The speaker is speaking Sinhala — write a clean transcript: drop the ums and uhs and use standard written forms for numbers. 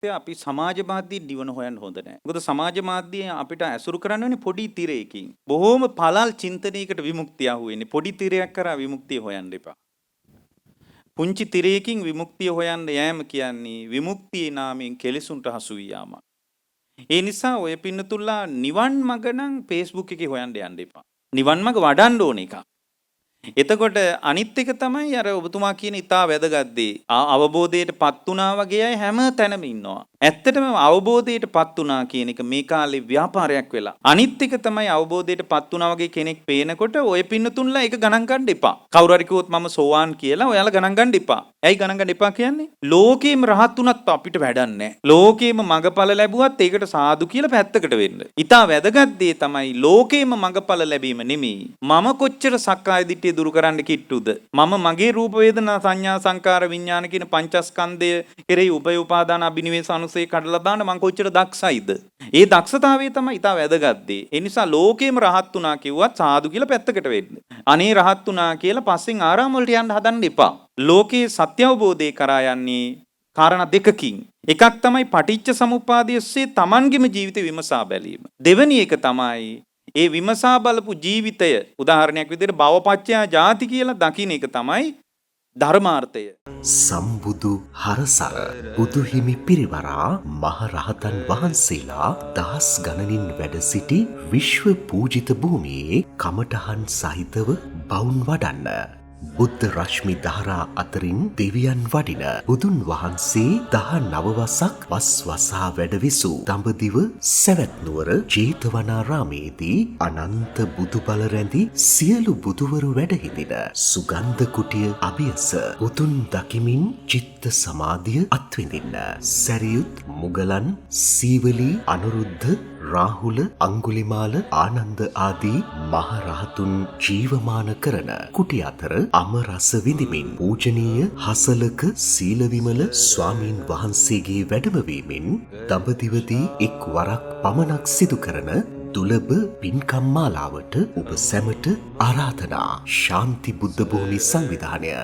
මහත්තයා අපි සමාජ මාධ්‍යයේ නිවන හොයන්න හොඳ නැහැ. මොකද සමාජ මාධ්‍යයේ අපිට ඇසුරු කරන්න වෙන්නේ පොඩි තිරයකින්. බොහෝම පළල් චින්තනයකට විමුක්තිය අහුවෙන්නේ. පොඩි තිරයක් කරා විමුක්තිය හොයන්න එපා. පුංචි තිරයකින් විමුක්තිය හොයන්න යෑම කියන්නේ විමුක්තියේ නාමයෙන් කෙලෙසුන්ට හසු වී යාම. ඒ නිසා ඔය පින්නතුල්ලා නිවන් මඟ නම් Facebook එකේ හොයන්න යන්න එපා. නිවන් මඟ වඩන්න ඕන එක. එතකොට අනිත් එක තමයි අර ඔබතුමා කියන ඉතා වැදගත් දේ. අවබෝධයටපත් වුණා වගේ අය හැම තැනම ඉන්නවා. ඇත්තටම අවබෝධයටපත් වුණා කියන එක මේ කාලේ ව්‍යාපාරයක් වෙලා. අනිත් එක තමයි අවබෝධයටපත් වුණා වගේ කෙනෙක් පේනකොට ඔය පින්නතුන්ලා ඒක ගණන් ගන්න එපා. කවුරු හරි කිව්වොත් මම සෝවාන් කියලා ඔයාලා ගණන් ගන්න එපා. ඇයි ගණන් ගන්න එපා කියන්නේ? ලෝකේම රහත් වුණත් අපිට වැඩක් නැහැ. ලෝකේම මඟඵල ලැබුවත් ඒකට සාදු කියලා පැත්තකට වෙන්න. ඉතා වැදගත් දේ තමයි ලෝකේම මඟඵල ලැබීම නෙමෙයි. මම කොච්චර සක්කාය දිට්ඨිය දුරු කරන්න කිට්ටුද? මම මගේ රූප වේදනා සංඥා සංකාර විඥාන කියන පංචස්කන්ධය කෙරෙහි උපය උපාදාන අබිනිවෙස අනුසය කඩලා දාන්න මං කොච්චර දක්ෂයිද? ඒ දක්ෂතාවය තමයි ඉතා වැදගත් දේ. ඒ නිසා ලෝකේම රහත් වුණා කිව්වත් සාදු කියලා පැත්තකට වෙන්න. අනේ රහත් වුණා කියලා පස්සෙන් ආරාම වලට යන්න හදන්න එපා. ලෝකේ සත්‍ය අවබෝධය කරා යන්නේ කාරණා දෙකකින්. එකක් තමයි පටිච්ච සමුප්පාදයේ තමන්ගේම ජීවිතේ විමසා බැලීම. දෙවෙනි එක තමයි ඒ විමසා බලපු ජීවිතය උදාහරණයක් විදිහට භවපච්චයා ජාති කියලා දකින්න එක තමයි ධර්මාර්ථය. සම්බුදු හරසර බුදුහිමි පිරිවරා මහරහතන් වහන්සේලා දහස් ගණනින් වැඩ සිටි විශ්ව පූජිත භූමියේ කමඨහන් සහිතව බවුන් වඩන්න. බුද්ධ රශ්මි දහරා අතරින් දෙවියන් වඩින බුදුන් වහන්සේ 19 වසක් වස්වසා වැඩවිසූ දඹදිව සවැත් නුවර ජේතවනාරාමේදී අනන්ත බුදුබල රැඳි සියලු බුදුවරු වැඩ හිඳින සුගන්ධ කුටිය අභියස බුදුන් දකිමින් චිත්ත සමාධිය අත්විඳින්න. සැරියුත් මුගලන් සීවලී අනුරුද්ධ රාහුල අංගුලිමාල ආනන්ද ආදී මහරහතුන් ජීවමාන කරන කුටි අතර අම රස විඳිමින් පූජනීය හසලක සීලවිමල ස්වාමීන් වහන්සේගේ වැඩමවීමෙන් දඹදිවදී එක් වරක් පමණක් සිදු කරන දුලබ පින්කම් මාලාවට ඔබ සැමට ආරාධනා. ශාන්ති බුද්ධ භූමි සංවිධානය.